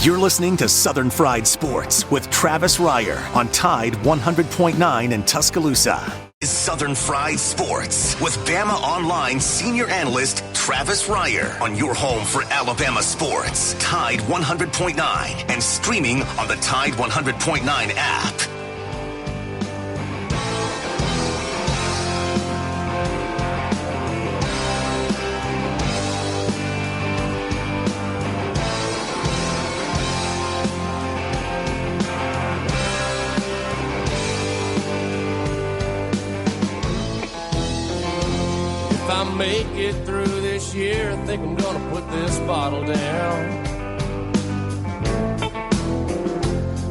You're listening to Southern Fried Sports with Travis Reier on Tide 100.9 in Tuscaloosa. Southern Fried Sports with Bama Online senior analyst Travis Reier on your home for Alabama sports. Tide 100.9 and streaming on the Tide 100.9 app. Make it through this year, I think I'm gonna put this bottle down.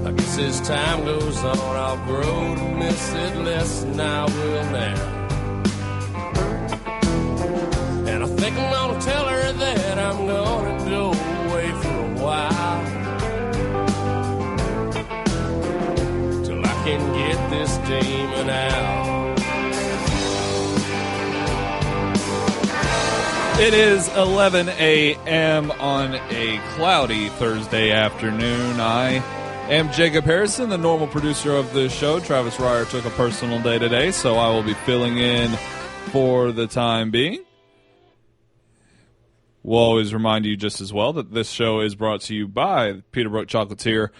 I guess as time goes on, I'll grow to miss it less than I will now. And I think I'm gonna tell her that I'm gonna go away for a while, till I can get this demon out. It is 11 a.m. on a cloudy Thursday afternoon. I am Jacob Harrison, the normal producer of this show. Travis Reier took a personal day today, so I will be filling in for the time being. We'll always remind you just as well that this show is brought to you by Peterbrook Chocolatier.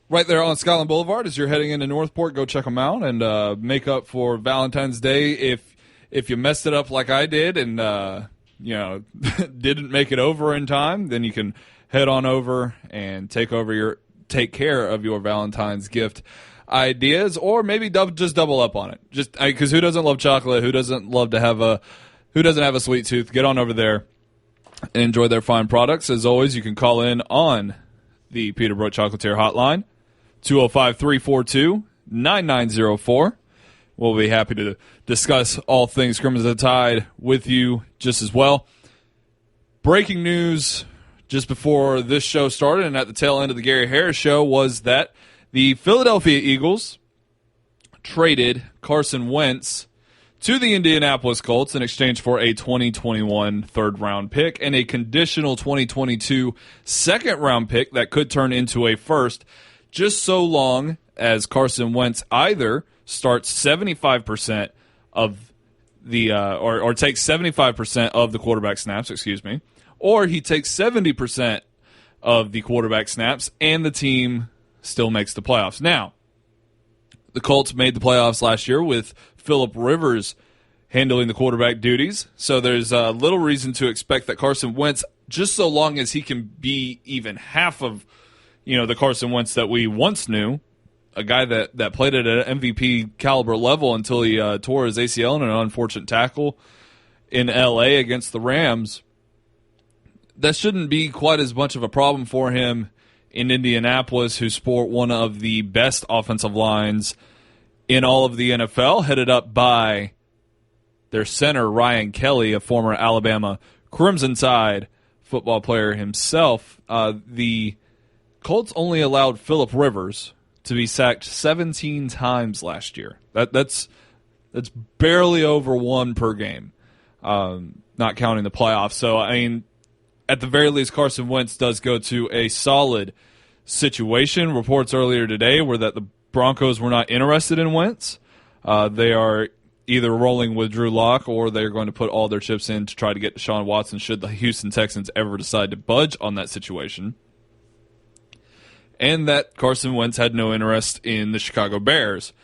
Right there on Skyland Boulevard, as you're heading into Northport, go check them out and make up for Valentine's Day if you messed it up like I did and, didn't make it over in time, then you can head on over and take care of your Valentine's gift ideas, or maybe just double up on it. Just because who doesn't love chocolate? Who doesn't have a sweet tooth? Get on over there and enjoy their fine products. As always, you can call in on the Peterbrook Chocolatier hotline, 205-342-9904. We'll be happy to discuss all things Crimson Tide with you just as well. Breaking news just before this show started and at the tail end of the Gary Harris show was that the Philadelphia Eagles traded Carson Wentz to the Indianapolis Colts in exchange for a 2021 third-round pick and a conditional 2022 second-round pick that could turn into a first, just so long as Carson Wentz either starts 75% of the or takes 75% of the quarterback snaps, or he takes 70% of the quarterback snaps and the team still makes the playoffs. Now, the Colts made the playoffs last year with Phillip Rivers handling the quarterback duties, so there's little reason to expect that Carson Wentz, just so long as he can be even half of the Carson Wentz that we once knew, a guy that played at an MVP caliber level until he tore his ACL in an unfortunate tackle in L.A. against the Rams. That shouldn't be quite as much of a problem for him in Indianapolis, who sport one of the best offensive lines in all of the NFL, headed up by their center, Ryan Kelly, a former Alabama Crimson Tide football player himself. The Colts only allowed Phillip Rivers to be sacked 17 times last year. That's barely over one per game, not counting the playoffs. So, I mean, at the very least, Carson Wentz does go to a solid situation. Reports earlier today were that the Broncos were not interested in Wentz. They are either rolling with Drew Lock or they're going to put all their chips in to try to get Deshaun Watson should the Houston Texans ever decide to budge on that situation. And that Carson Wentz had no interest in the Chicago Bears.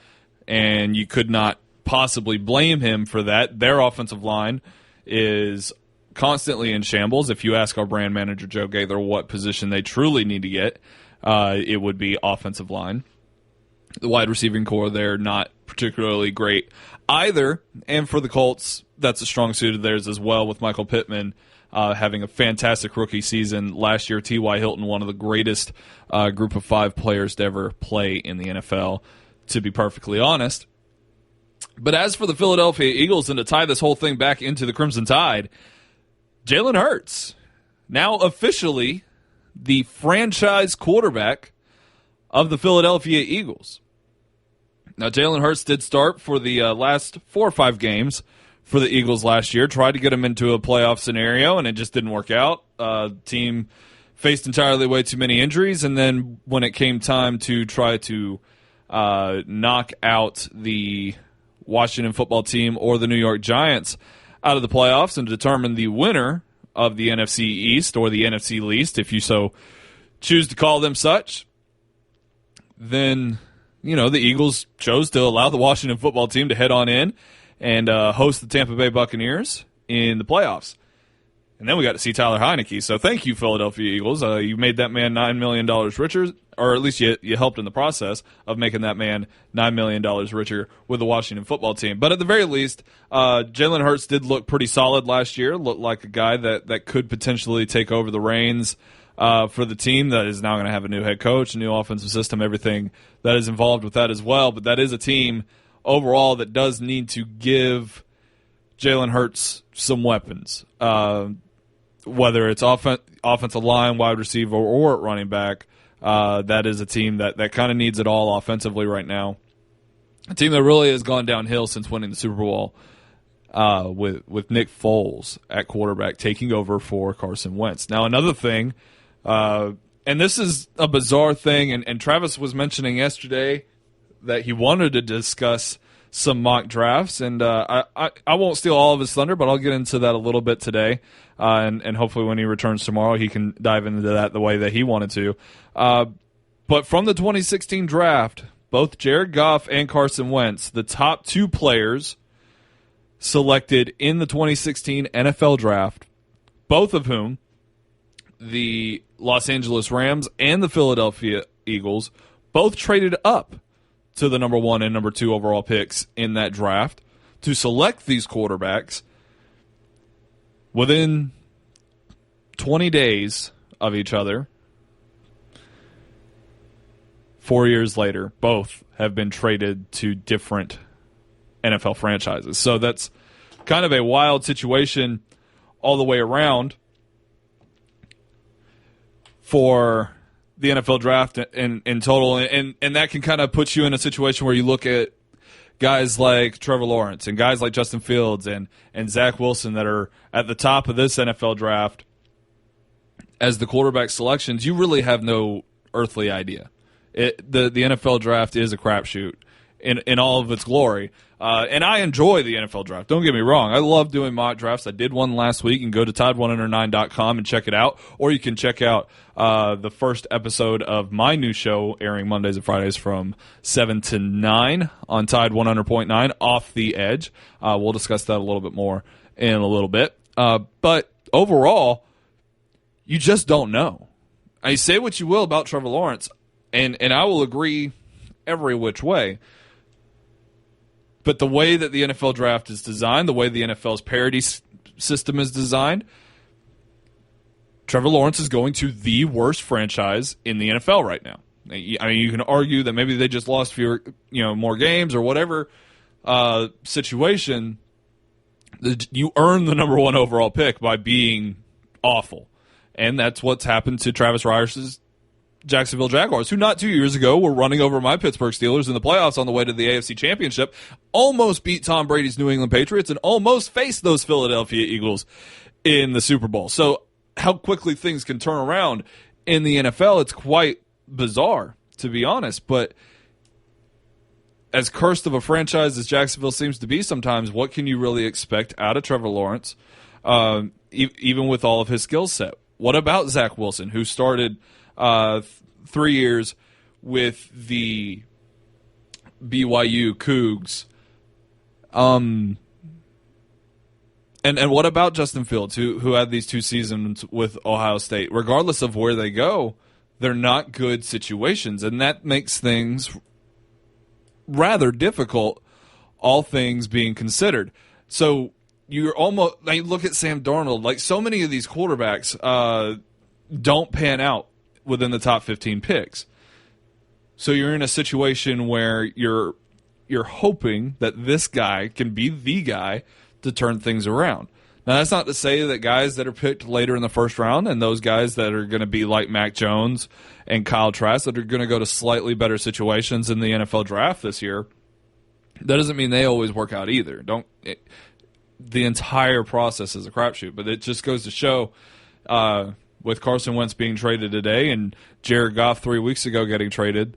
And you could not possibly blame him for that. Their offensive line is constantly in shambles. If you ask our brand manager, Joe Gaither, what position they truly need to get, it would be offensive line. The wide receiving core, they're not particularly great either. And for the Colts, that's a strong suit of theirs as well, with Michael Pittman having a fantastic rookie season last year. T.Y. Hilton, one of the greatest group of five players to ever play in the NFL, to be perfectly honest. But as for the Philadelphia Eagles, and to tie this whole thing back into the Crimson Tide, Jalen Hurts, now officially the franchise quarterback of the Philadelphia Eagles. Now, Jalen Hurts did start for the last 4 or 5 games for the Eagles last year, tried to get him into a playoff scenario, and it just didn't work out. Team faced entirely way too many injuries, and then when it came time to try to knock out the Washington football team or the New York Giants out of the playoffs and determine the winner of the NFC East or the NFC least, if you so choose to call them such, then, the Eagles chose to allow the Washington football team to head on in and host the Tampa Bay Buccaneers in the playoffs. And then we got to see Tyler Heinicke. So thank you, Philadelphia Eagles. You made that man $9 million richer, or at least you helped in the process of making that man $9 million richer with the Washington football team. But at the very least, Jalen Hurts did look pretty solid last year, looked like a guy that could potentially take over the reins for the team that is now going to have a new head coach, a new offensive system, everything that is involved with that as well. But that is a team overall that does need to give Jalen Hurts some weapons. Whether it's offensive line, wide receiver, or at running back, that is a team that kind of needs it all offensively right now. A team that really has gone downhill since winning the Super Bowl with Nick Foles at quarterback taking over for Carson Wentz. Now, another thing, and this is a bizarre thing, and Travis was mentioning yesterday that he wanted to discuss some mock drafts, and I won't steal all of his thunder, but I'll get into that a little bit today, and hopefully when he returns tomorrow, he can dive into that the way that he wanted to. But from the 2016 draft, both Jared Goff and Carson Wentz, the top two players selected in the 2016 NFL draft, both of whom the Los Angeles Rams and the Philadelphia Eagles both traded up to the number 1 and number 2 overall picks in that draft to select these quarterbacks. Within 20 days of each other, 4 years later, both have been traded to different NFL franchises. So that's kind of a wild situation all the way around for the NFL draft in total, and that can kind of put you in a situation where you look at guys like Trevor Lawrence and guys like Justin Fields and Zach Wilson that are at the top of this NFL draft as the quarterback selections. You really have no earthly idea. The NFL draft is a crapshoot in all of its glory. And I enjoy the NFL draft. Don't get me wrong. I love doing mock drafts. I did one last week. You can go to Tide109.com and check it out. Or you can check out the first episode of my new show airing Mondays and Fridays from 7 to 9 on Tide 100.9, Off the Edge. We'll discuss that a little bit more in a little bit. But overall, you just don't know. I say what you will about Trevor Lawrence, and I will agree every which way. But the way that the NFL draft is designed, the way the NFL's parity system is designed, Trevor Lawrence is going to the worst franchise in the NFL right now. I mean, you can argue that maybe they just lost fewer, more games or whatever situation. You earn the number 1 overall pick by being awful, and that's what's happened to Travis Ryers's Jacksonville Jaguars, who not 2 years ago were running over my Pittsburgh Steelers in the playoffs on the way to the AFC Championship, almost beat Tom Brady's New England Patriots, and almost faced those Philadelphia Eagles in the Super Bowl. So how quickly things can turn around in the NFL, it's quite bizarre, to be honest. But as cursed of a franchise as Jacksonville seems to be sometimes, what can you really expect out of Trevor Lawrence, even with all of his skill set? What about Zach Wilson, who started 3 years with the BYU Cougs? And what about Justin Fields, who had these 2 seasons with Ohio State? Regardless of where they go, they're not good situations, and that makes things rather difficult, all things being considered. So you're almost like, look at Sam Darnold. Like, so many of these quarterbacks don't pan out within the top 15 picks. So you're in a situation where you're hoping that this guy can be the guy to turn things around. Now, that's not to say that guys that are picked later in the first round and those guys that are going to be like Mac Jones and Kyle Trask that are going to go to slightly better situations in the NFL draft this year, that doesn't mean they always work out either. The entire process is a crapshoot, but it just goes to show with Carson Wentz being traded today and Jared Goff 3 weeks ago getting traded,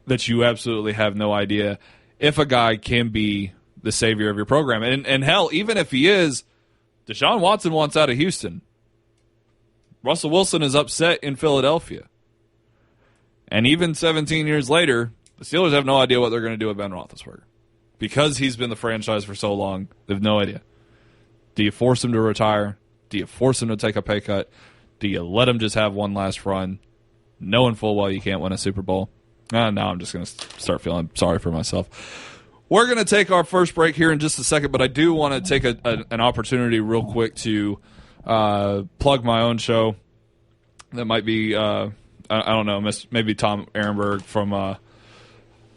that you absolutely have no idea if a guy can be the savior of your program. And hell, even if he is, Deshaun Watson wants out of Houston. Russell Wilson is upset in Philadelphia. And even 17 years later, the Steelers have no idea what they're going to do with Ben Roethlisberger. Because he's been the franchise for so long, they have no idea. Do you force him to retire? Do you force him to take a pay cut? Do you let him just have one last run, knowing full well you can't win a Super Bowl? Now I'm just going to start feeling sorry for myself. We're going to take our first break here in just a second, but I do want to take an opportunity real quick to plug my own show. That might be, I don't know, maybe Tom Ehrenberg from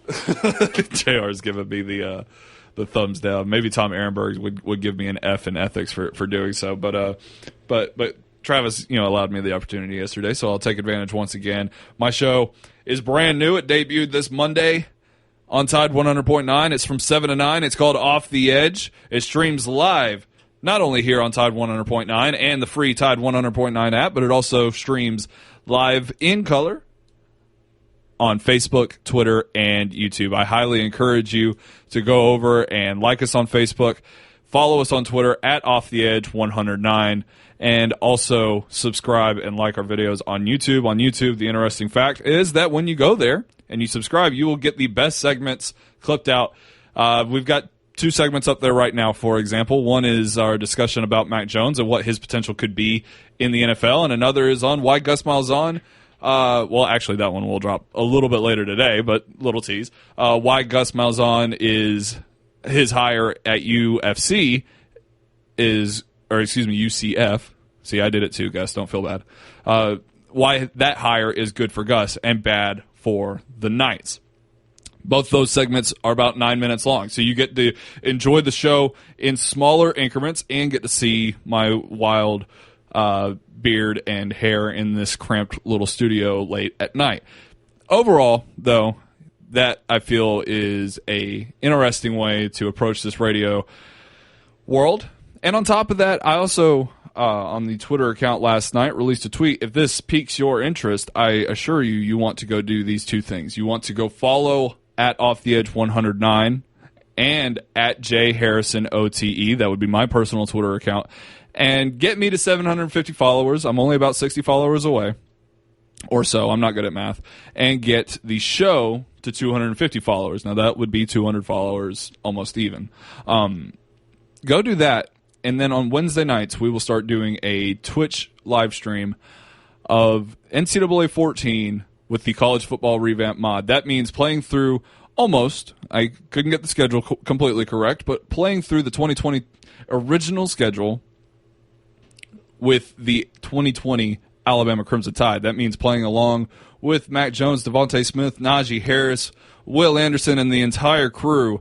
JR is giving me the thumbs down. Maybe Tom Ehrenberg would give me an F in ethics for doing so. But Travis, allowed me the opportunity yesterday, so I'll take advantage once again. My show is brand new. It debuted this Monday on Tide 100.9. It's from 7 to 9. It's called Off the Edge. It streams live not only here on Tide 100.9 and the free Tide 100.9 app, but it also streams live in color on Facebook, Twitter, and YouTube. I highly encourage you to go over and like us on Facebook, follow us on Twitter at OffTheEdge109, and also subscribe and like our videos on YouTube. On YouTube, the interesting fact is that when you go there and you subscribe, you will get the best segments clipped out. We've got 2 segments up there right now, for example. One is our discussion about Mac Jones and what his potential could be in the NFL, and another is on why Gus Malzahn, well, actually, that one will drop a little bit later today, but little tease. Why Gus Malzahn is his hire at UCF. See, I did it too, Gus. Don't feel bad. Why that hire is good for Gus and bad for the Knights. Both those segments are about 9 minutes long, so you get to enjoy the show in smaller increments and get to see my wild beard and hair in this cramped little studio late at night. Overall, though, that I feel is a interesting way to approach this radio world. And on top of that, I also, on the Twitter account last night, released a tweet. If this piques your interest, I assure you want to go do these 2 things. You want to go follow at OffTheEdge109 and at JHarrisonOTE. That would be my personal Twitter account. And get me to 750 followers. I'm only about 60 followers away. Or so. I'm not good at math. And get the show to 250 followers. Now, that would be 200 followers almost even. Go do that. And then on Wednesday nights, we will start doing a Twitch live stream of NCAA 14 with the college football revamp mod. That means playing through almost, I couldn't get the schedule completely correct, but playing through the 2020 original schedule with the 2020 Alabama Crimson Tide. That means playing along with Mac Jones, Devontae Smith, Najee Harris, Will Anderson, and the entire crew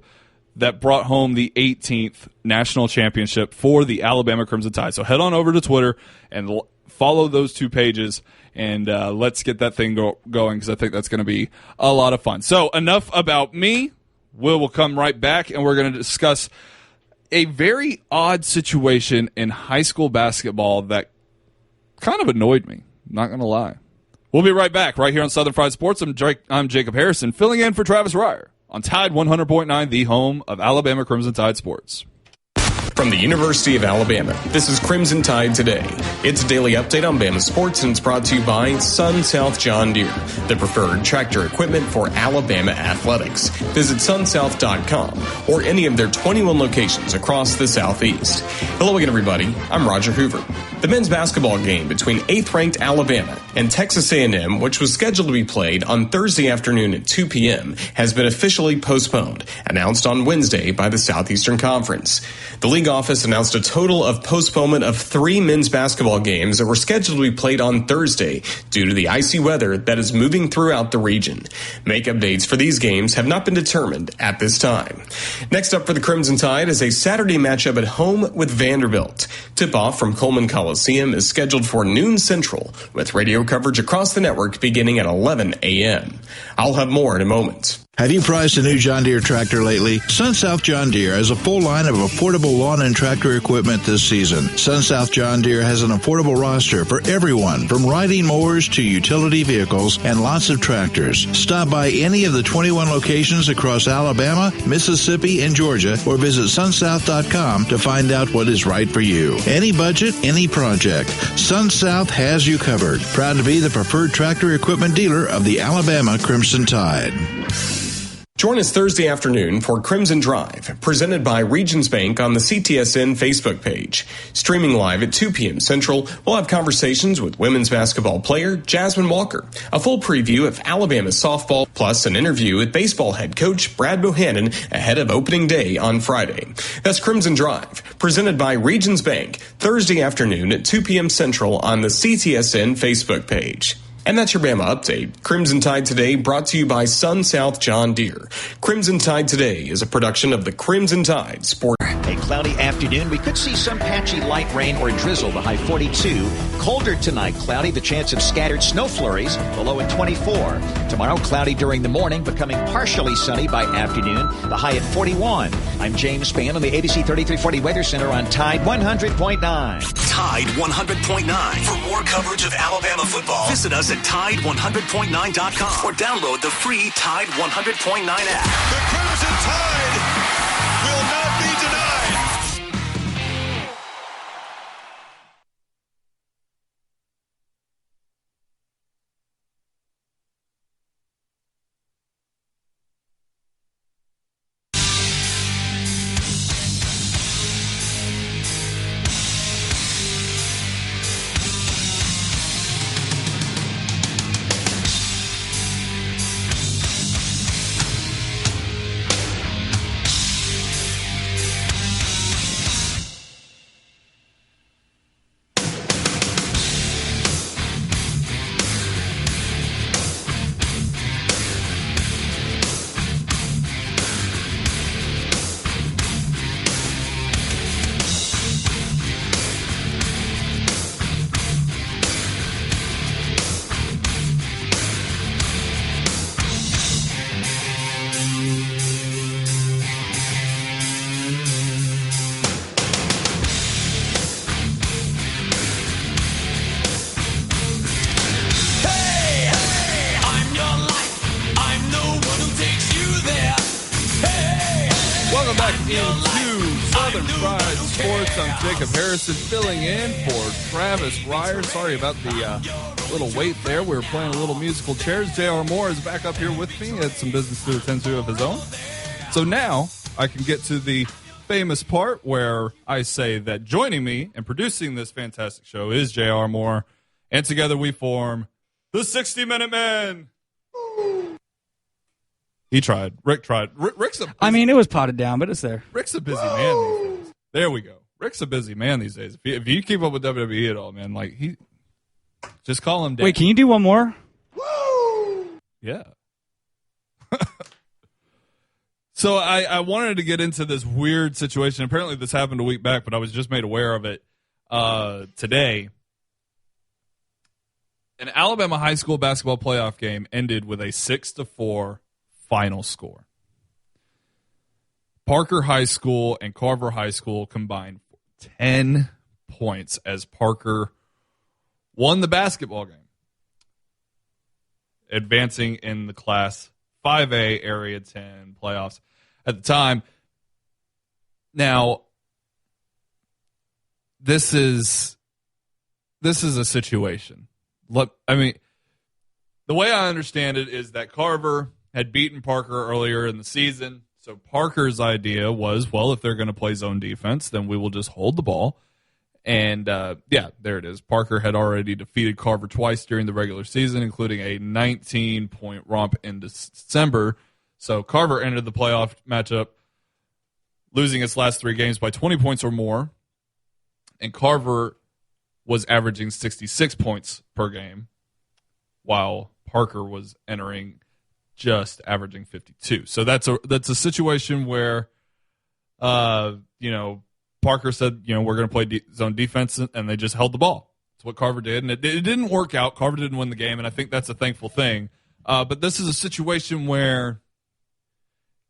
that brought home the 18th national championship for the Alabama Crimson Tide. So head on over to Twitter and follow those 2 pages, and let's get that thing going, because I think that's going to be a lot of fun. So enough about me. Will come right back, and we're going to discuss a very odd situation in high school basketball that kind of annoyed me, not going to lie. We'll be right back right here on Southern Fried Sports. I'm Jacob Harrison, filling in for Travis Reier on Tide 100.9, the home of Alabama Crimson Tide sports. From the University of Alabama, this is Crimson Tide Today. It's a daily update on Bama sports, and it's brought to you by Sun South John Deere, the preferred tractor equipment for Alabama athletics. Visit sunsouth.com or any of their 21 locations across the Southeast. Hello again, everybody. I'm Roger Hoover. The men's basketball game between 8th-ranked Alabama and Texas A&M, which was scheduled to be played on Thursday afternoon at 2 p.m., has been officially postponed, announced on Wednesday by the Southeastern Conference. The league office announced a total of postponement of 3 men's basketball games that were scheduled to be played on Thursday due to the icy weather that is moving throughout the region. Makeup dates for these games have not been determined at this time. Next up for the Crimson Tide is a Saturday matchup at home with Vanderbilt. Tip-off from Coleman Coliseum is scheduled for noon Central, with radio coverage across the network beginning at 11 a.m. I'll have more in a moment. Have you priced a new John Deere tractor lately? SunSouth John Deere has a full line of affordable lawn and tractor equipment this season. SunSouth John Deere has an affordable roster for everyone, from riding mowers to utility vehicles and lots of tractors. Stop by any of the 21 locations across Alabama, Mississippi, and Georgia, or visit sunsouth.com to find out what is right for you. Any budget, any project. SunSouth has you covered. Proud to be the preferred tractor equipment dealer of the Alabama Crimson Tide. Join us Thursday afternoon for Crimson Drive, presented by Regions Bank on the CTSN Facebook page. Streaming live at 2 p.m. Central, we'll have conversations with women's basketball player Jasmine Walker, a full preview of Alabama softball, plus an interview with baseball head coach Brad Bohannon ahead of opening day on Friday. That's Crimson Drive, presented by Regions Bank, Thursday afternoon at 2 p.m. Central on the CTSN Facebook page. And that's your Bama Update. Crimson Tide Today brought to you by SunSouth John Deere. Crimson Tide Today is a production of the Crimson Tide Sport. A cloudy afternoon. We could see some patchy light rain or drizzle, the high 42. Colder tonight, cloudy, the chance of scattered snow flurries, the low at 24. Tomorrow, cloudy during the morning, becoming partially sunny by afternoon, the high at 41. I'm James Spann on the ABC 3340 Weather Center on Tide 100.9. Tide 100.9. For more coverage of Alabama football, visit us at Tide100.9.com or download the free Tide 100.9 app. The Crimson Tide will not be denied. Jacob Harrison filling in for Travis Reier. Sorry about the little wait there. We were playing a little musical chairs. J.R. Moore is back up here with me. He had some business to attend to of his own. So now I can get to the famous part where I say that joining me and producing this fantastic show is J.R. Moore. And together we form the 60-Minute Men. He tried. Rick tried. Rick's a busy, it was potted down, but it's there. Rick's a busy man these days. There we go. Rick's a busy man these days. If you keep up with WWE at all, man, like he just call him Dan. Wait, can you do one more? Woo! Yeah. So I wanted to get into this weird situation. Apparently this happened a week back, but I was just made aware of it today. An Alabama high school basketball playoff game ended with a 6-4 final score. Parker High School and Carver High School combined for 10 points as Parker won the basketball game, advancing in the Class 5A Area 10 playoffs at the time. Now, this is a situation. The way I understand it is that Carver had beaten Parker earlier in the season. So Parker's idea was, well, if they're going to play zone defense, then we will just hold the ball. And, there it is. Parker had already defeated Carver twice during the regular season, including a 19-point romp in December. So Carver entered the playoff matchup losing its last 3 games by 20 points or more. And Carver was averaging 66 points per game, while Parker was entering just averaging 52. So that's a situation where, Parker said, we're going to play zone defense, and they just held the ball. That's what Carver did, and it didn't work out. Carver didn't win the game, and I think that's a thankful thing. But this is a situation where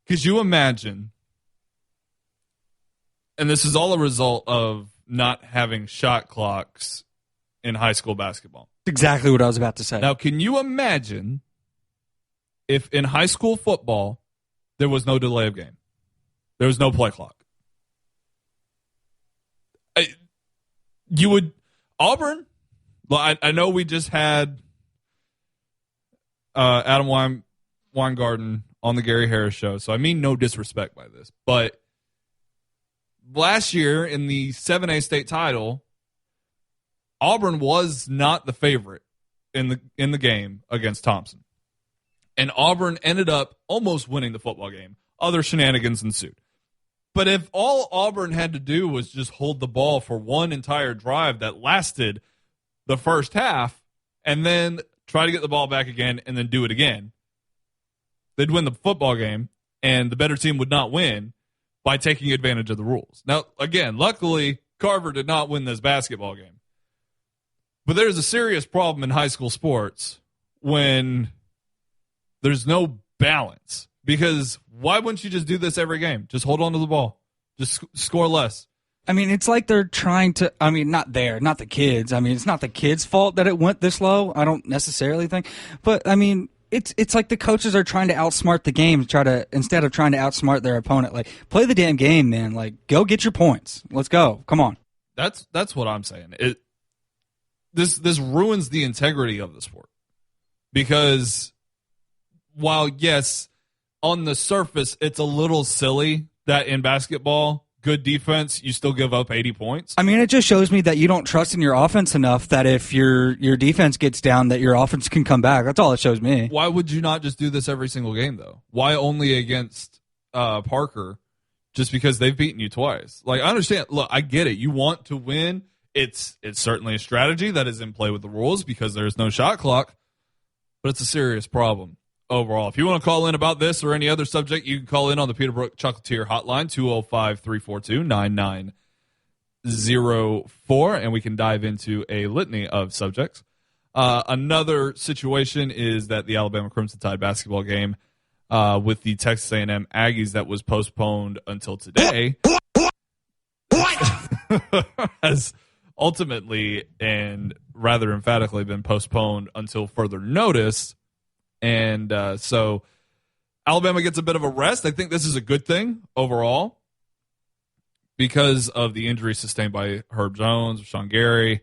Could you imagine, and this is all a result of not having shot clocks in high school basketball. Exactly what I was about to say. Now, can you imagine if in high school football there was no delay of game? There was no play clock. You would Auburn. Well, I know we just had Adam Weingarten on the Gary Harris show, so I mean no disrespect by this, but last year in the 7A state title, Auburn was not the favorite in the game against Thompson, and Auburn ended up almost winning the football game. Other shenanigans ensued. But if all Auburn had to do was just hold the ball for one entire drive that lasted the first half and then try to get the ball back again and then do it again, they'd win the football game, and the better team would not win by taking advantage of the rules. Now, again, luckily, Carver did not win this basketball game. But there's a serious problem in high school sports when there's no balance. Because why wouldn't you just do this every game? Just hold on to the ball. Just score less. I mean, it's like they're trying to, not the kids. I mean, it's not the kids' fault that it went this low. I don't necessarily think. But, I mean, it's like the coaches are trying to outsmart the game, instead of trying to outsmart their opponent. Like, play the damn game, man. Like, go get your points. Let's go. Come on. That's what I'm saying. This ruins the integrity of the sport. Because while, yes, on the surface, it's a little silly that in basketball, good defense, you still give up 80 points. I mean, it just shows me that you don't trust in your offense enough that if your defense gets down, that your offense can come back. That's all it shows me. Why would you not just do this every single game, though? Why only against Parker just because they've beaten you twice? Like, I understand. Look, I get it. You want to win. It's certainly a strategy that is in play with the rules because there's no shot clock, but it's a serious problem. Overall, if you want to call in about this or any other subject, you can call in on the Peterbrook Chocolatier hotline, 205-342-9904, and we can dive into a litany of subjects. Another situation is that the Alabama Crimson Tide basketball game with the Texas A&M Aggies that was postponed until today has ultimately and rather emphatically been postponed until further notice. And so Alabama gets a bit of a rest. I think this is a good thing overall because of the injuries sustained by Herb Jones, Rashawn Gary,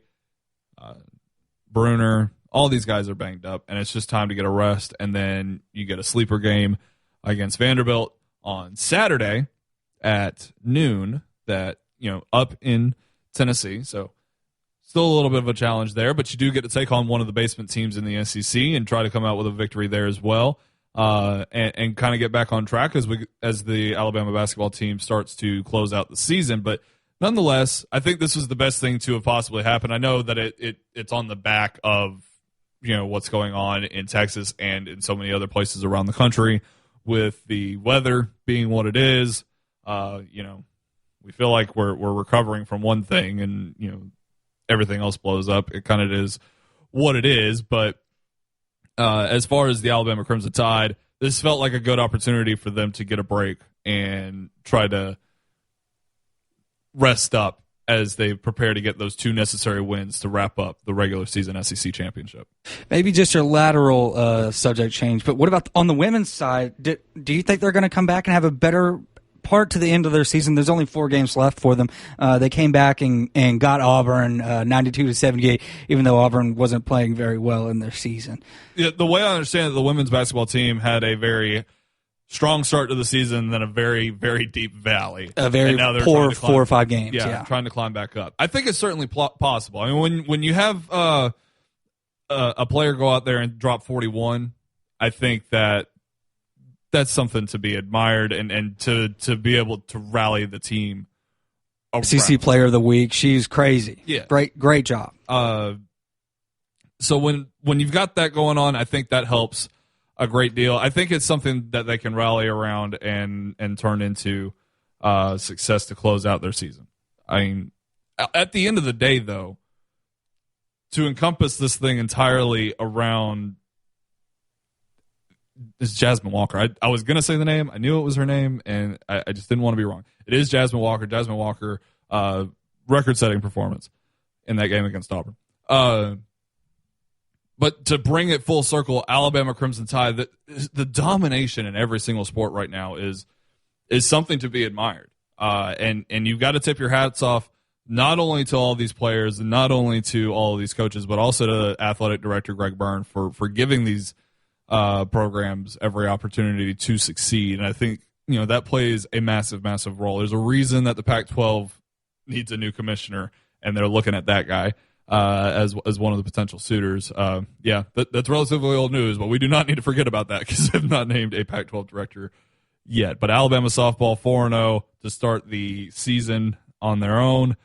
Bruner. All these guys are banged up, and it's just time to get a rest. And then you get a sleeper game against Vanderbilt on Saturday at noon that, up in Tennessee. So still a little bit of a challenge there, but you do get to take on one of the basement teams in the SEC and try to come out with a victory there as well, and kind of get back on track as the Alabama basketball team starts to close out the season. But nonetheless, I think this was the best thing to have possibly happened. I know that it's on the back of what's going on in Texas and in so many other places around the country with the weather being what it is. We feel like we're recovering from one thing, and everything else blows up. It kind of is what it is. But as far as the Alabama Crimson Tide, this felt like a good opportunity for them to get a break and try to rest up as they prepare to get those two necessary wins to wrap up the regular season SEC championship. Maybe just your lateral subject change, but what about on the women's side? Do you think they're going to come back and have a better part to the end of their season? There's only 4 games left for them. They came back and got Auburn 92-78, even though Auburn wasn't playing very well in their season. Yeah, the way I understand it, the women's basketball team had a very strong start to the season, then a very, very deep valley. A very poor 4 or 5 games. Yeah, trying to climb back up. I think it's certainly possible. I mean, when you have a player go out there and drop 41, I think that's something to be admired and to be able to rally the team around. SEC Player of the Week. She's crazy. Yeah. Great job. So when you've got that going on, I think that helps a great deal. I think it's something that they can rally around and turn into success to close out their season. I mean, at the end of the day, though, to encompass this thing entirely around It's Jasmine Walker. I was going to say the name. I knew it was her name, and I just didn't want to be wrong. It is Jasmine Walker. Jasmine Walker, record-setting performance in that game against Auburn. But to bring it full circle, Alabama Crimson Tide, the domination in every single sport right now is something to be admired. And you've got to tip your hats off not only to all these players and not only to all of these coaches, but also to athletic director Greg Byrne for giving these programs every opportunity to succeed. And I think, that plays a massive, massive role. There's a reason that the Pac-12 needs a new commissioner, and they're looking at that guy as one of the potential suitors. That's relatively old news, but we do not need to forget about that because they've not named a Pac-12 director yet. But Alabama softball 4-0 to start the season on their own,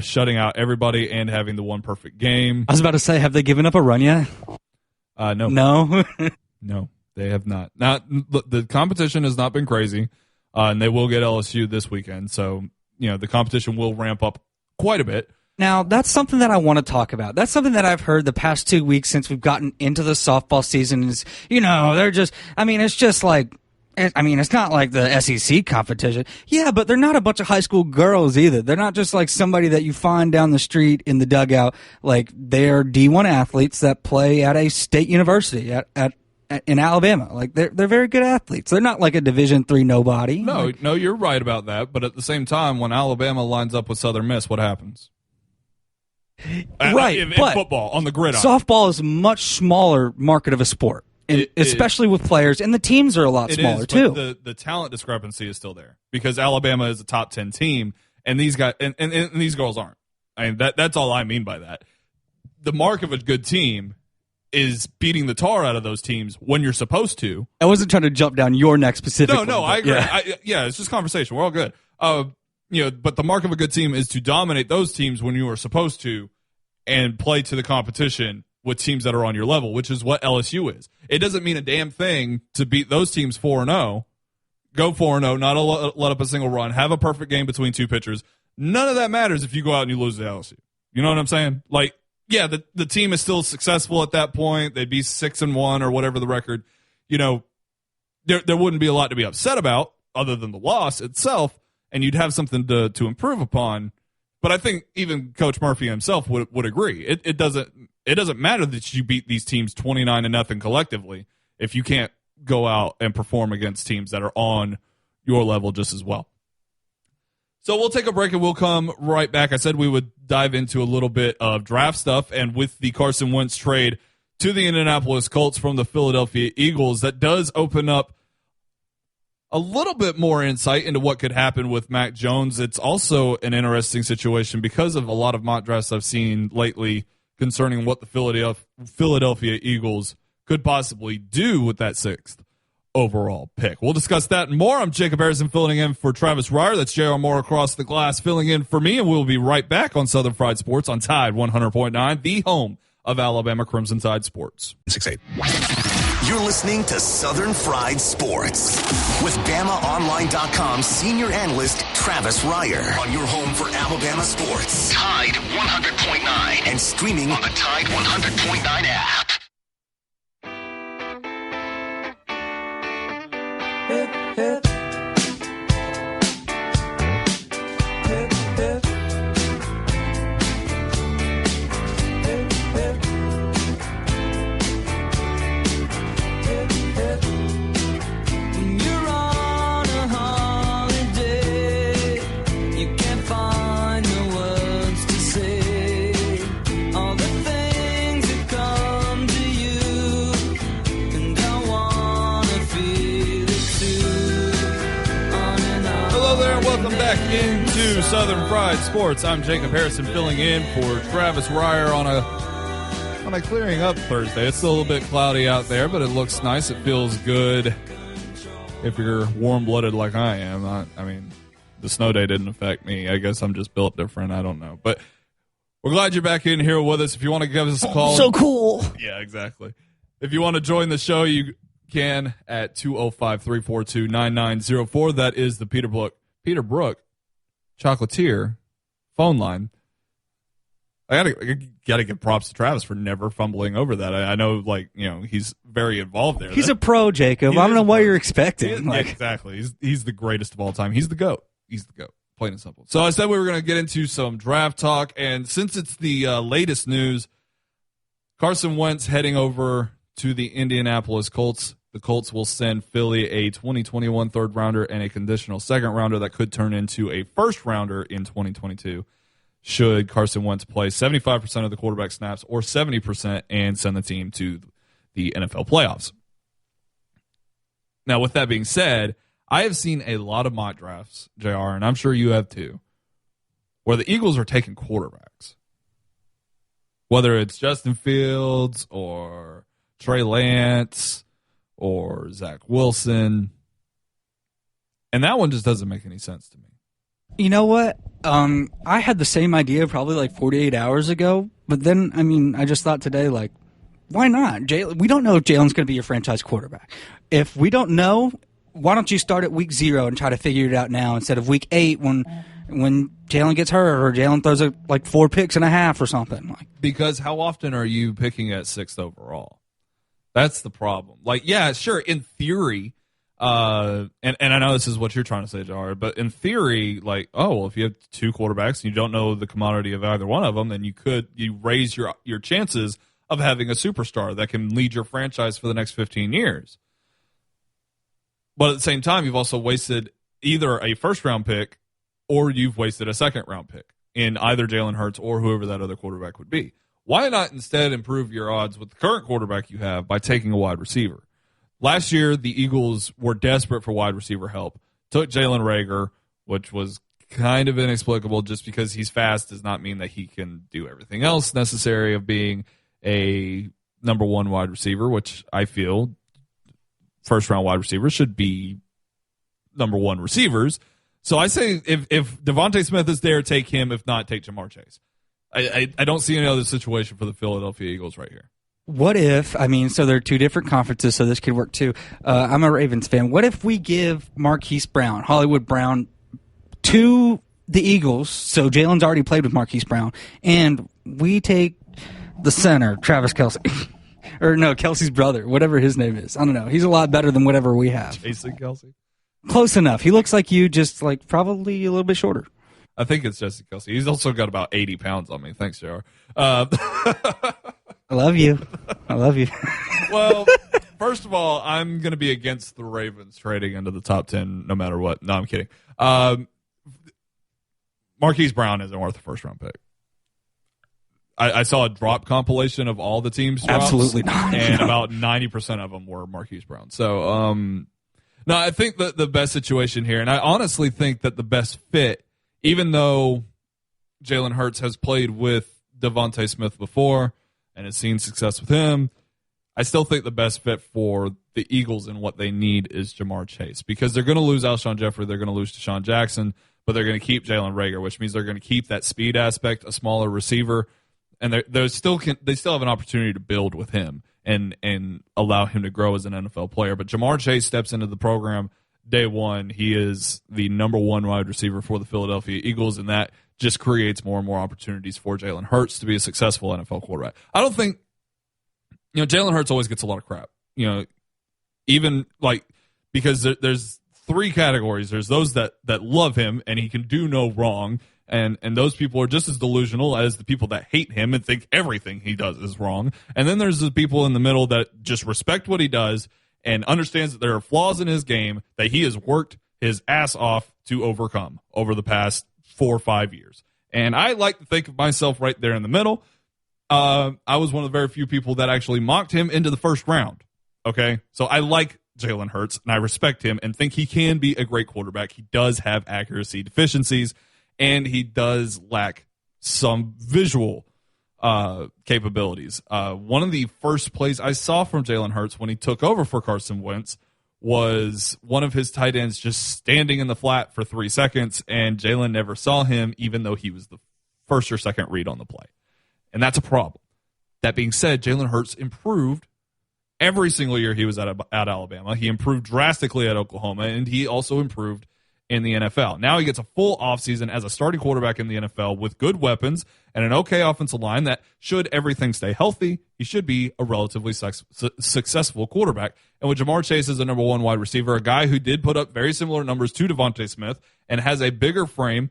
shutting out everybody and having the one perfect game. I was about to say, have they given up a run yet? No. No, they have not. Now, the competition has not been crazy, and they will get LSU this weekend. So, the competition will ramp up quite a bit. Now, that's something that I want to talk about. That's something that I've heard the past 2 weeks since we've gotten into the softball season is, they're just, it's just like, it's not like the SEC competition. Yeah, but they're not a bunch of high school girls either. They're not just like somebody that you find down the street in the dugout. Like, they're D1 athletes that play at a state university in Alabama. Like, they're very good athletes. They're not like a Division III nobody. No, you're right about that. But at the same time, when Alabama lines up with Southern Miss, what happens? Right, in but football, on the gridiron. Softball is a much smaller market of a sport, especially with players, and the teams are a lot smaller too. The talent discrepancy is still there because Alabama is a top 10 team, and these guys and these girls aren't. That's all I mean by that. The mark of a good team is beating the tar out of those teams when you're supposed to. I wasn't trying to jump down your neck specifically. No, I agree. Yeah. It's just conversation. We're all good. But the mark of a good team is to dominate those teams when you are supposed to and play to the competition with teams that are on your level, which is what LSU is. It doesn't mean a damn thing to beat those teams 4-0, go 4-0, not let up a single run, have a perfect game between two pitchers. None of that matters if you go out and you lose to LSU. You know what I'm saying? Like, yeah, the team is still successful at that point. They'd be 6-1 or whatever the record. There wouldn't be a lot to be upset about other than the loss itself, and you'd have something to improve upon. But I think even Coach Murphy himself would agree. It doesn't matter that you beat these teams 29-0 collectively if you can't go out and perform against teams that are on your level just as well. So we'll take a break and we'll come right back. I said we would dive into a little bit of draft stuff, and with the Carson Wentz trade to the Indianapolis Colts from the Philadelphia Eagles, that does open up a little bit more insight into what could happen with Mac Jones. It's also an interesting situation because of a lot of mock drafts I've seen lately concerning what the Philadelphia Eagles could possibly do with that 6th overall pick. We'll discuss that and more. I'm Jacob Harrison filling in for Travis Reier. That's J.R. Moore across the glass filling in for me, and we'll be right back on Southern Fried Sports on Tide 100.9, the home of Alabama Crimson Tide Sports. 6-8. You're listening to Southern Fried Sports with BamaOnline.com senior analyst Travis Reier on your home for Alabama sports. Tide 100.9 and streaming on the Tide 100.9 app. Hip, hip. Hip, hip. Hip, hip. Hip, hip. When you're on a holiday, you can't find the words to say all the things that come to you, and I wanna feel it too. On and on. Hello there, and welcome back into Southern Fried Sports. I'm Jacob Harrison filling in for Travis Reier on a clearing up Thursday. It's still a little bit cloudy out there, but it looks nice. It feels good if you're warm-blooded like I am. I mean, the snow day didn't affect me. I guess I'm just built different. I don't know. But we're glad you're back in here with us. If you want to give us a call. So cool. Yeah, exactly. If you want to join the show, you can at 205-342-9904. That is the Peter Brook Chocolatier phone line. I gotta give props to Travis for never fumbling over that. I know, he's very involved there. He's a pro, Jacob. I don't know what you're expecting. Exactly. He's the greatest of all time. He's the GOAT. He's the GOAT. Plain and simple. So I said we were going to get into some draft talk, and since it's the latest news, Carson Wentz heading over to the Indianapolis Colts. The Colts will send Philly a 2021 third rounder and a conditional second rounder that could turn into a first rounder in 2022. Should Carson Wentz play 75% of the quarterback snaps or 70% and send the team to the NFL playoffs. Now, with that being said, I have seen a lot of mock drafts, JR, and I'm sure you have too, where the Eagles are taking quarterbacks. Whether it's Justin Fields or Trey Lance or Zach Wilson. And that one just doesn't make any sense to me. You know what? I had the same idea probably like 48 hours ago, but then, I just thought today, why not? We don't know if Jalen's going to be your franchise quarterback. If we don't know, why don't you start at week 0 and try to figure it out now instead of week 8 when Jalen gets hurt or Jalen throws 4 picks and a half or something? Because how often are you picking at 6th overall? That's the problem. Yeah, sure, in theory, and I know this is what you're trying to say, Jar, but in theory, if you have 2 quarterbacks and you don't know the commodity of either one of them, then you raise your chances of having a superstar that can lead your franchise for the next 15 years. But at the same time, you've also wasted either a first-round pick or you've wasted a second-round pick in either Jalen Hurts or whoever that other quarterback would be. Why not instead improve your odds with the current quarterback you have by taking a wide receiver? Last year, the Eagles were desperate for wide receiver help. Took Jalen Reagor, which was kind of inexplicable. Just because he's fast does not mean that he can do everything else necessary of being a number 1 wide receiver, which I feel first-round wide receivers should be number 1 receivers. So I say if Devontae Smith is there, take him. If not, take Jamar Chase. I don't see any other situation for the Philadelphia Eagles right here. What if, so there are 2 different conferences, so this could work too. I'm a Ravens fan. What if we give Marquise Brown, Hollywood Brown, to the Eagles, so Jalen's already played with Marquise Brown, and we take the center, Travis Kelce. Or no, Kelsey's brother, whatever his name is. I don't know. He's a lot better than whatever we have. Jason Kelce? Close enough. He looks like you, just probably a little bit shorter. I think it's Jesse Kelce. He's also got about 80 pounds on me. Thanks, JR. I love you. I love you. Well, first of all, I'm going to be against the Ravens trading into the top 10 no matter what. No, I'm kidding. Marquise Brown isn't worth a first-round pick. I saw a drop compilation of all the teams' drops. Absolutely not. And about 90% of them were Marquise Brown. So, no, I think that the best situation here, and I honestly think that the best fit, even though Jalen Hurts has played with Devontae Smith before and has seen success with him, I still think the best fit for the Eagles and what they need is Jamar Chase, because they're going to lose Alshon Jeffrey, they're going to lose Deshaun Jackson, but they're going to keep Jalen Reagor, which means they're going to keep that speed aspect, a smaller receiver, and they still have an opportunity to build with him and allow him to grow as an NFL player. But Jamar Chase steps into the program day one. He is the number 1 wide receiver for the Philadelphia Eagles, and that just creates more and more opportunities for Jalen Hurts to be a successful NFL quarterback. I don't think, Jalen Hurts always gets a lot of crap. Even because there's 3 categories. There's those that love him and he can do no wrong, and those people are just as delusional as the people that hate him and think everything he does is wrong. And then there's the people in the middle that just respect what he does and understands that there are flaws in his game that he has worked his ass off to overcome over the past 4 or 5 years. And I like to think of myself right there in the middle. I was one of the very few people that actually mocked him into the first round. Okay? So I like Jalen Hurts, and I respect him and think he can be a great quarterback. He does have accuracy deficiencies, and he does lack some visual capabilities. One of the first plays I saw from Jalen Hurts when he took over for Carson Wentz was one of his tight ends just standing in the flat for 3 seconds, and Jalen never saw him, even though he was the first or second read on the play. And that's a problem. That being said, Jalen Hurts improved every single year he was at Alabama. He improved drastically at Oklahoma, and he also improved in the NFL. Now he gets a full offseason as a starting quarterback in the NFL with good weapons and an okay offensive line that, should everything stay healthy, he should be a relatively successful quarterback. And with Jamar Chase as the number one wide receiver, a guy who did put up very similar numbers to Devontae Smith and has a bigger frame,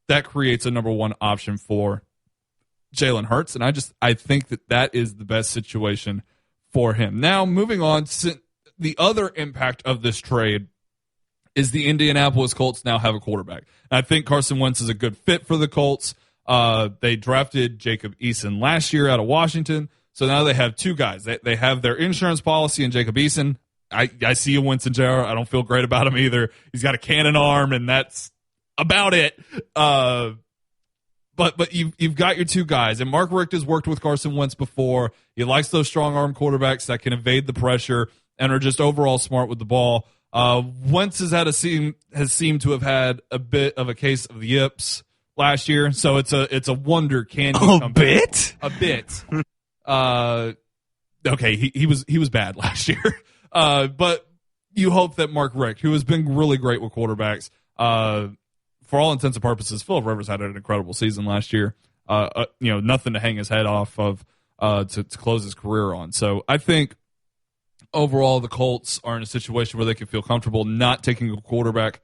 that creates a number one option for Jalen Hurts. And I think that is the best situation for him. Now, moving on, the other impact of this trade is the Indianapolis Colts now have a quarterback. And I think Carson Wentz is a good fit for the Colts. They drafted Jacob Eason last year out of Washington, so now they have two guys. They have their insurance policy in Jacob Eason. I see a Winston Jr. I don't feel great about him either. He's got a cannon arm, and that's about it. But you've got your two guys, and Mark Richt has worked with Carson Wentz before. He likes those strong arm quarterbacks that can evade the pressure and are just overall smart with the ball. Wentz has seemed to have had a bit of a case of the yips last year, so it's a wonder can he come back? A bit. Okay, he was bad last year, but you hope that Mark Richt, who has been really great with quarterbacks, for all intents and purposes, Phillip Rivers had an incredible season last year. Nothing to hang his head off of to close his career on. So I think overall, the Colts are in a situation where they can feel comfortable not taking a quarterback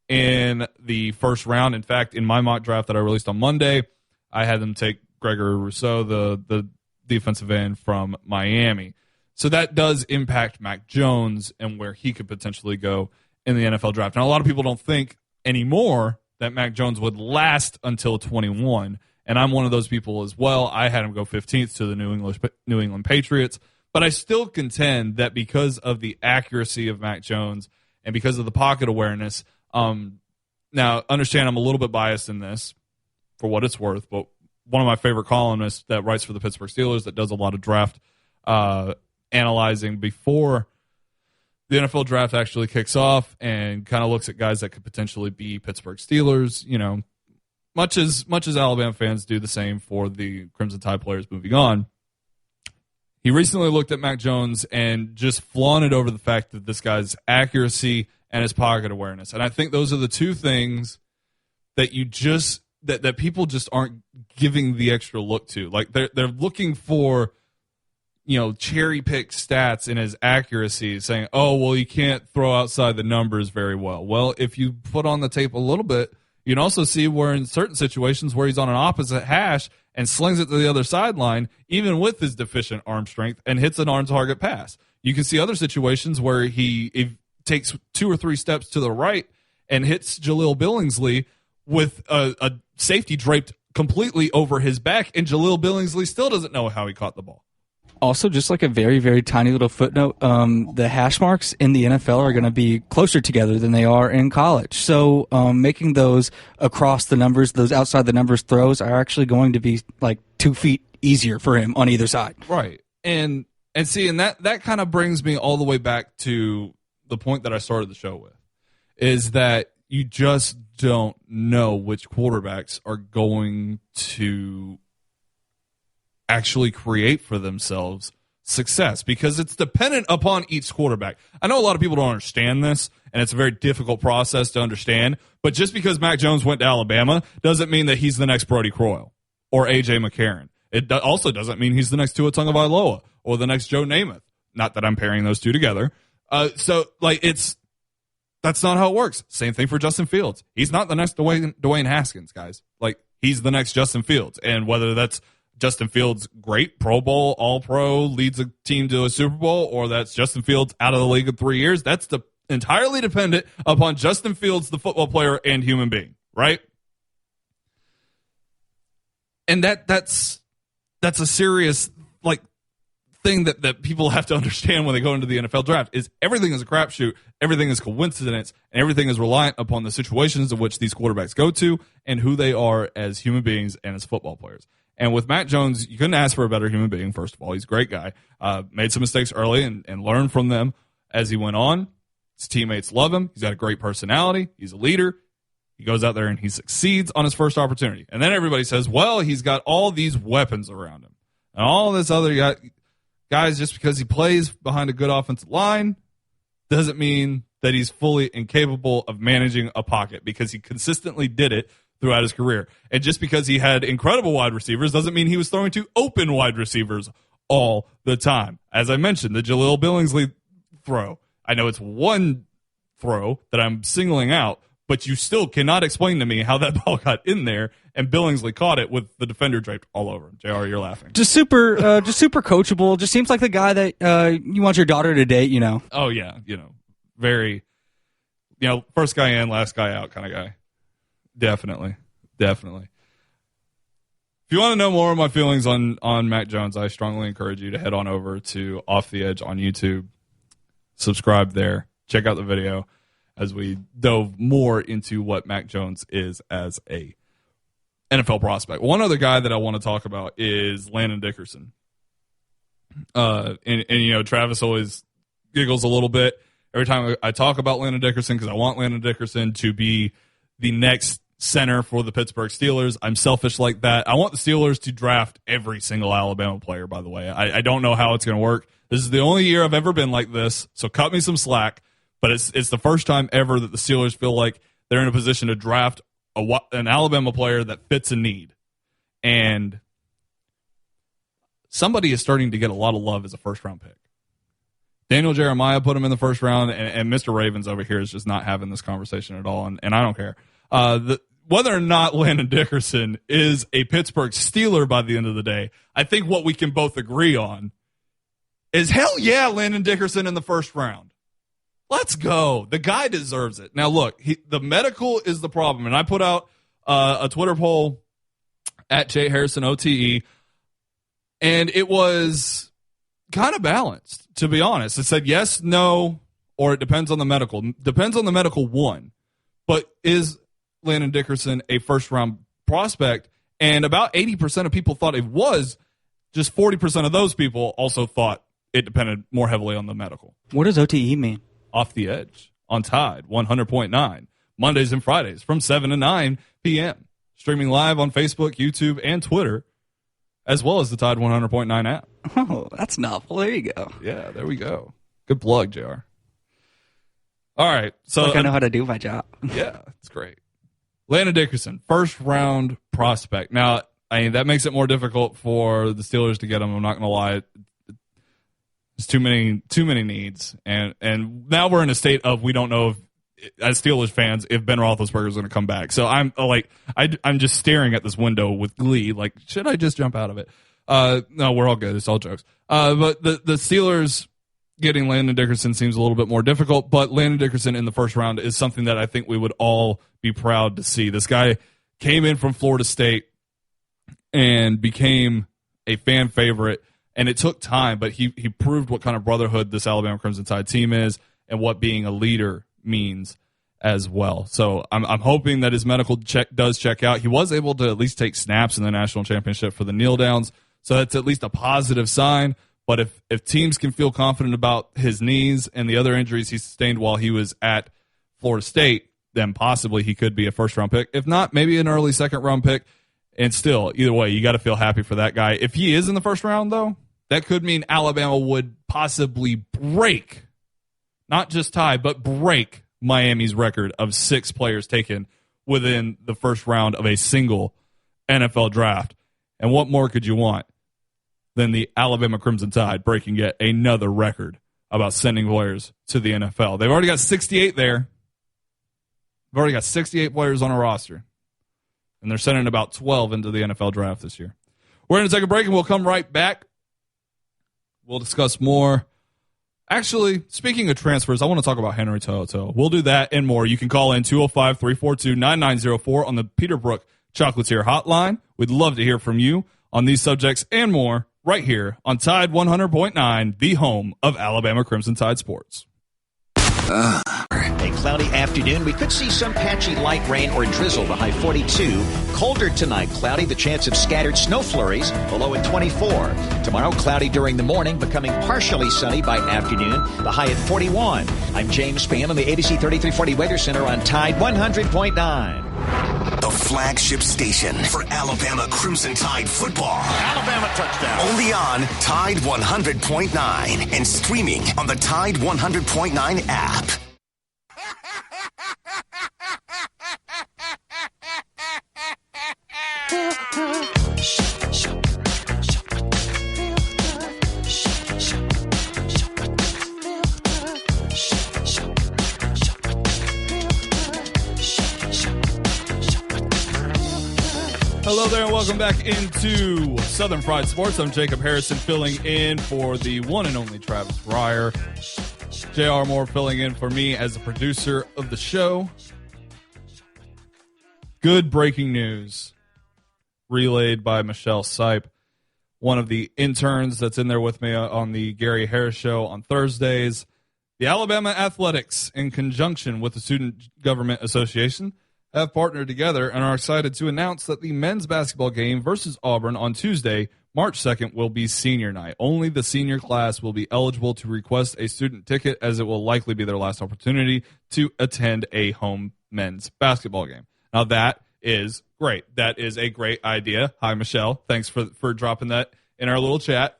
in the first round. In fact, in my mock draft that I released on Monday, I had them take Gregory Rousseau, the defensive end from Miami. So that does impact Mac Jones and where he could potentially go in the NFL draft. Now, a lot of people don't think anymore that Mac Jones would last until 21, and I'm one of those people as well. I had him go 15th to the New England Patriots. But I still contend that because of the accuracy of Mac Jones and because of the pocket awareness, now understand I'm a little bit biased in this for what it's worth, but one of my favorite columnists that writes for the Pittsburgh Steelers that does a lot of draft analyzing before the NFL draft actually kicks off and kind of looks at guys that could potentially be Pittsburgh Steelers, much as Alabama fans do the same for the Crimson Tide players moving on. He recently looked at Mac Jones and just flaunted over the fact that this guy's accuracy and his pocket awareness. And I think those are the two things that that people just aren't giving the extra look to. Like they're looking for, cherry pick stats in his accuracy, saying, oh, well, he can't throw outside the numbers very well. Well, if you put on the tape a little bit, you can also see where in certain situations where he's on an opposite hash and slings it to the other sideline, even with his deficient arm strength, and hits an on-target pass. You can see other situations where he takes 2 or 3 steps to the right and hits Jaleel Billingsley with a safety draped completely over his back, and Jaleel Billingsley still doesn't know how he caught the ball. Also, just like a very, very tiny little footnote, the hash marks in the NFL are going to be closer together than they are in college. So making those across the numbers, those outside the numbers throws are actually going to be like 2 feet easier for him on either side. Right. And that kind of brings me all the way back to the point that I started the show with, is that you just don't know which quarterbacks are going to actually create for themselves success, because it's dependent upon each quarterback. I know a lot of people don't understand this, and it's a very difficult process to understand, but just because Mac Jones went to Alabama doesn't mean that he's the next Brody Croyle or A.J. McCarron. It also doesn't mean he's the next Tua Tagovailoa or the next Joe Namath. Not that I'm pairing those two together. That's not how it works. Same thing for Justin Fields. He's not the next Dwayne Haskins, guys. He's the next Justin Fields. And whether that's Justin Fields, great, Pro Bowl, All-Pro, leads a team to a Super Bowl, or that's Justin Fields out of the league in 3 years, that's entirely dependent upon Justin Fields, the football player and human being, right? And that's a serious thing that people have to understand when they go into the NFL draft, is everything is a crapshoot, everything is coincidence, and everything is reliant upon the situations in which these quarterbacks go to and who they are as human beings and as football players. And with Mac Jones, you couldn't ask for a better human being, first of all. He's a great guy. Made some mistakes early and learned from them as he went on. His teammates love him. He's got a great personality. He's a leader. He goes out there and he succeeds on his first opportunity. And then everybody says, well, he's got all these weapons around him. And all this other guys, just because he plays behind a good offensive line doesn't mean that he's fully incapable of managing a pocket, because he consistently did it throughout his career. And just because he had incredible wide receivers doesn't mean he was throwing to open wide receivers all the time. As I mentioned, the Jaleel Billingsley throw. I know it's one throw that I'm singling out, but you still cannot explain to me how that ball got in there and Billingsley caught it with the defender draped all over him. JR, you're laughing. Just super coachable. Just seems like the guy that you want your daughter to date, Oh, yeah. Very, first guy in, last guy out kind of guy. Definitely. If you want to know more of my feelings on Mac Jones, I strongly encourage you to head on over to Off the Edge on YouTube. Subscribe there. Check out the video as we dove more into what Mac Jones is as a NFL prospect. One other guy that I want to talk about is Landon Dickerson. And Travis always giggles a little bit every time I talk about Landon Dickerson, because I want Landon Dickerson to be the next center for the Pittsburgh Steelers. I'm selfish like that. I want the Steelers to draft every single Alabama player, by the way. I don't know how it's going to work. This is the only year I've ever been like this, so cut me some slack. But it's the first time ever that the Steelers feel like they're in a position to draft an Alabama player that fits a need. And somebody is starting to get a lot of love as a first-round pick. Daniel Jeremiah put him in the first round, and Mr. Ravens over here is just not having this conversation at all, and I don't care. Whether or not Landon Dickerson is a Pittsburgh Steeler by the end of the day, I think what we can both agree on is, hell yeah, Landon Dickerson in the first round. Let's go. The guy deserves it. Now, look, the medical is the problem, and I put out a Twitter poll at Jay Harrison OTE, and it was kind of balanced, to be honest. It said yes, no, or it depends on the medical. Depends on the medical one. But is Landon Dickerson a first-round prospect? And about 80% of people thought it was. Just 40% of those people also thought it depended more heavily on the medical. What does OTE mean? Off the Edge on Tide 100.9. Mondays and Fridays from 7 to 9 p.m. Streaming live on Facebook, YouTube, and Twitter, as well as the Tide 100.9 app. Oh, that's novel. There you go. Yeah, there we go. Good plug, JR. All right. So I know how to do my job. Yeah, it's great. Landon Dickerson, first-round prospect. Now, that makes it more difficult for the Steelers to get him. I'm not going to lie. There's too many needs, and now we're in a state of we don't know if, as Steelers fans, if Ben Roethlisberger is going to come back. So I'm just staring at this window with glee. Like, should I just jump out of it? No, we're all good. It's all jokes. But the Steelers getting Landon Dickerson seems a little bit more difficult. But Landon Dickerson in the first round is something that I think we would all be proud to see. This guy came in from Florida State and became a fan favorite. And it took time, but he proved what kind of brotherhood this Alabama Crimson Tide team is and what being a leader means as well. So I'm hoping that his medical does check out. He was able to at least take snaps in the national championship for the kneel downs, so that's at least a positive sign. But if teams can feel confident about his knees and the other injuries he sustained while he was at Florida State, then possibly he could be a first-round pick. If not, maybe an early second-round pick. And still, either way, you got to feel happy for that guy. If he is in the first round, though, that could mean Alabama would possibly break, not just tie, but break Miami's record of 6 players taken within the first round of a single NFL draft. And what more could you want than the Alabama Crimson Tide breaking yet another record about sending players to the NFL? They've already got 68 there. They've already got 68 players on a roster. And they're sending about 12 into the NFL draft this year. We're going to take a break, and we'll come right back. We'll discuss more. Actually, speaking of transfers, I want to talk about Henry To'oTo'o. We'll do that and more. You can call in 205-342-9904 on the Peterbrook Chocolatier hotline. We'd love to hear from you on these subjects and more right here on Tide 100.9, the home of Alabama Crimson Tide sports. A cloudy afternoon. We could see some patchy light rain or drizzle, the high 42. Colder tonight, cloudy, the chance of scattered snow flurries, the low at 24. Tomorrow, cloudy during the morning, becoming partially sunny by afternoon, the high at 41. I'm James Spann on the ABC 3340 Weather Center on Tide 100.9. The flagship station for Alabama Crimson Tide football. Alabama touchdown. Only on Tide 100.9 and streaming on the Tide 100.9 app. Hello there, and welcome back into Southern Fried Sports. I'm Jacob Harrison, filling in for the one and only Travis Reier. J.R. Moore filling in for me as the producer of the show. Good breaking news relayed by Michelle Sipe, one of the interns that's in there with me on the Gary Harris Show on Thursdays. The Alabama Athletics, in conjunction with the Student Government Association, have partnered together and are excited to announce that the men's basketball game versus Auburn on Tuesday, March 2nd, will be senior night. Only the senior class will be eligible to request a student ticket, as it will likely be their last opportunity to attend a home men's basketball game. Now, that is great. That is a great idea. Hi, Michelle. Thanks for dropping that in our little chat.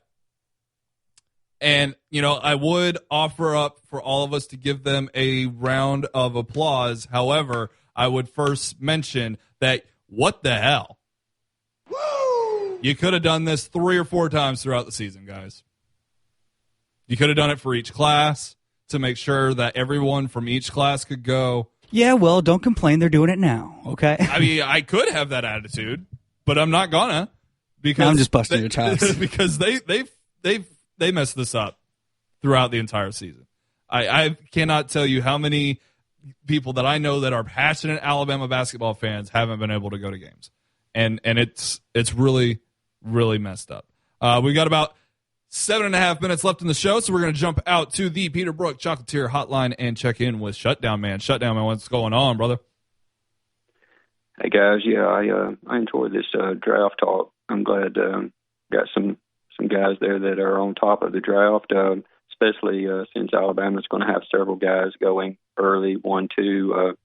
And, you know, I would offer up for all of us to give them a round of applause. However, I would first mention that what the hell? Woo! You could have done this 3 or 4 times throughout the season, guys. You could have done it for each class to make sure that everyone from each class could go. Yeah, well, don't complain. They're doing it now, okay? I mean, I could have that attitude, but I'm not gonna, because I'm just busting your chops. Because they messed this up throughout the entire season. I cannot tell you how many people that I know that are passionate Alabama basketball fans haven't been able to go to games, and it's really, really messed up. We got about 7.5 minutes left in the show, so we're going to jump out to the Peterbrook Chocolatier hotline and check in with Shutdown Man. Shutdown Man, what's going on, brother? Hey guys, yeah, I enjoyed this draft talk. I'm glad got some guys there that are on top of the draft, especially since Alabama's going to have several guys going early, 1, 2.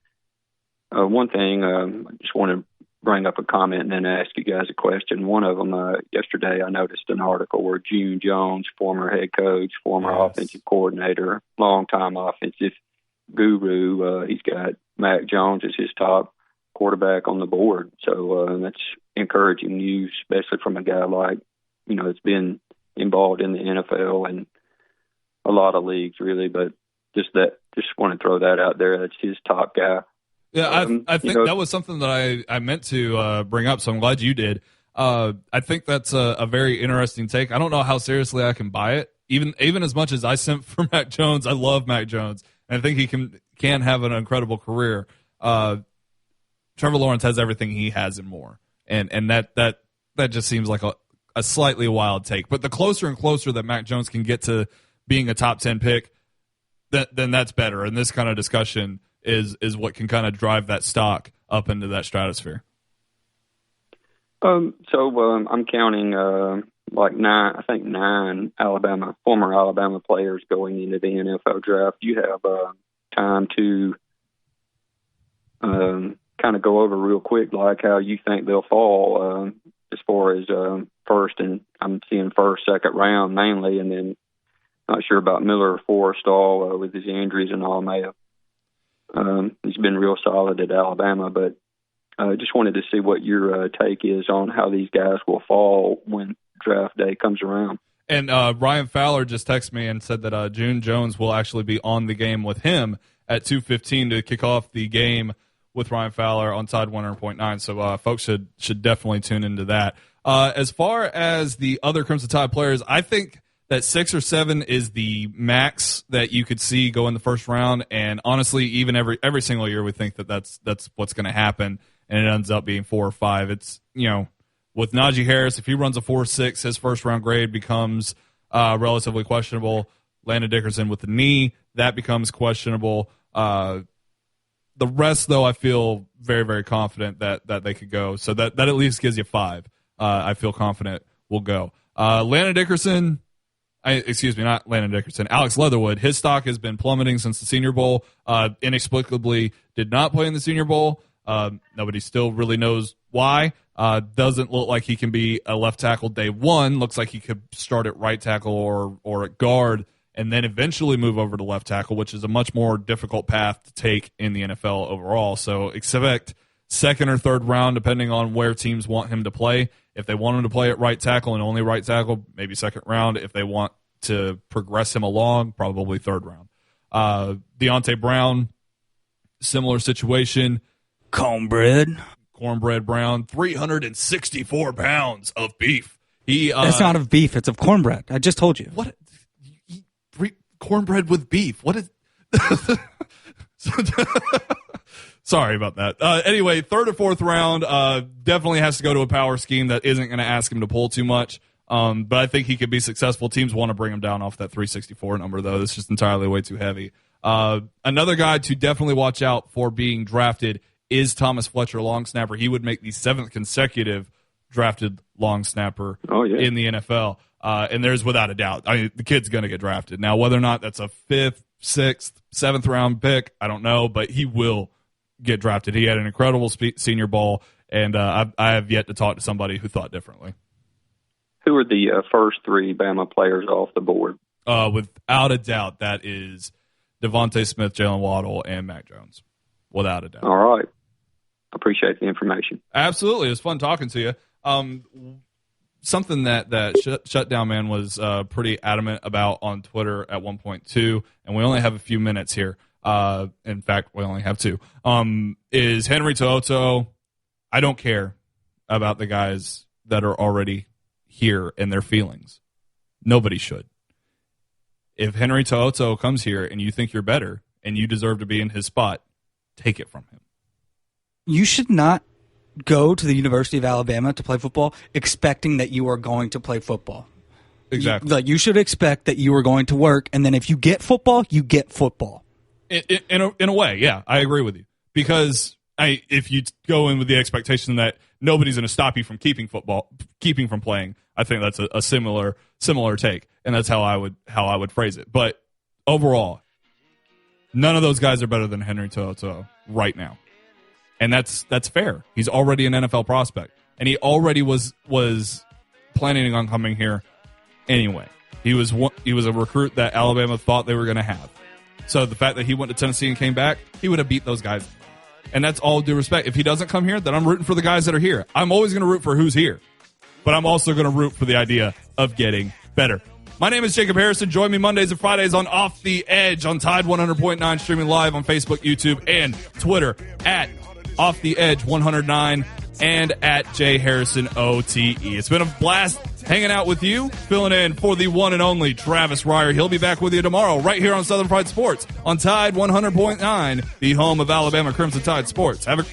One thing, I just want to bring up a comment and then ask you guys a question. One of them, yesterday I noticed an article where June Jones, former head coach, former offensive coordinator, longtime offensive guru, he's got Mac Jones as his top quarterback on the board. So that's encouraging news, especially from a guy like, you know, that's been involved in the NFL and a lot of leagues, really, but just want to throw that out there. That's his top guy. Yeah, I think that was something that I meant to bring up, so I'm glad you did. I think that's a very interesting take. I don't know how seriously I can buy it. Even as much as I simp for Mac Jones, I love Mac Jones, and I think he can have an incredible career. Trevor Lawrence has everything he has and more, and that just seems like a slightly wild take. But the closer and closer that Mac Jones can get to being a top 10 pick, then that's better. And this kind of discussion is what can kind of drive that stock up into that stratosphere. I'm counting like 9 former Alabama players going into the NFL draft. You have time to kind of go over real quick, like how you think they'll fall as far as first, and I'm seeing first, second round mainly, and then not sure about Miller or Forrestall with his injuries and all. He's been real solid at Alabama, but just wanted to see what your take is on how these guys will fall when draft day comes around. And Ryan Fowler just texted me and said that June Jones will actually be on the game with him at 2:15 to kick off the game with Ryan Fowler on Tide 100.9. So folks should definitely tune into that. As far as the other Crimson Tide players, I think that 6 or 7 is the max that you could see go in the first round. And honestly, even every single year we think that that's what's going to happen, and it ends up being 4 or 5. It's, you know, with Najee Harris, if he runs a 4.6, his first round grade becomes relatively questionable. Landon Dickerson with the knee, that becomes questionable. The rest, though, I feel very, very confident that they could go. So that at least gives you 5. I feel confident will go. Landon Dickerson. Not Landon Dickerson. Alex Leatherwood. His stock has been plummeting since the Senior Bowl. Inexplicably did not play in the Senior Bowl. Nobody still really knows why. Doesn't look like he can be a left tackle day one. Looks like he could start at right tackle or at guard and then eventually move over to left tackle, which is a much more difficult path to take in the NFL overall. So expect second or third round, depending on where teams want him to play. If they want him to play at right tackle and only right tackle, maybe second round. If they want to progress him along, probably third round. Deontay Brown, similar situation. Cornbread Brown, 364 pounds of beef. It's not of beef, it's of cornbread. I just told you. What? Cornbread with beef. What is... Sorry about that. Anyway, third or fourth round, definitely has to go to a power scheme that isn't going to ask him to pull too much. But I think he could be successful. Teams want to bring him down off that 364 number, though. That's just entirely way too heavy. Another guy to definitely watch out for being drafted is Thomas Fletcher, long snapper. He would make the 7th consecutive drafted long snapper in the NFL. And there's without a doubt. I mean, the kid's going to get drafted. Now, whether or not that's a 5th, 6th, 7th round pick, I don't know, but he will get drafted. He had an incredible senior ball, and I have yet to talk to somebody who thought differently. Who are the first 3 Bama players off the board? Without a doubt, that is Devontae Smith, Jalen Waddle, and Mac Jones. Without a doubt. All right. Appreciate the information. Absolutely. It was fun talking to you. Something that Shutdown Man was pretty adamant about on Twitter at one point, too, and we only have a few minutes here. In fact, we only have 2. Is Henry To'oTo'o. I don't care about the guys that are already here and their feelings. Nobody should. If Henry To'oTo'o comes here and you think you're better and you deserve to be in his spot, take it from him. You should not go to the University of Alabama to play football expecting that you are going to play football. Exactly. You should expect that you are going to work, and then if you get football, you get football. In a way, yeah, I agree with you. Because if you go in with the expectation that nobody's going to stop you from keeping from playing, I think that's a similar take, and that's how I would phrase it. But overall, none of those guys are better than Henry To'oTo'o right now, and that's fair. He's already an NFL prospect, and he already was planning on coming here anyway. He was a recruit that Alabama thought they were going to have. So the fact that he went to Tennessee and came back, he would have beat those guys. And that's all due respect. If he doesn't come here, then I'm rooting for the guys that are here. I'm always going to root for who's here. But I'm also going to root for the idea of getting better. My name is Jacob Harrison. Join me Mondays and Fridays on Off the Edge on Tide 100.9, streaming live on Facebook, YouTube, and Twitter at Off the Edge 109 and at JHarrisonOTE. It's been a blast hanging out with you, filling in for the one and only Travis Reier. He'll be back with you tomorrow right here on Southern Fried Sports on Tide 100.9, the home of Alabama Crimson Tide Sports. Have a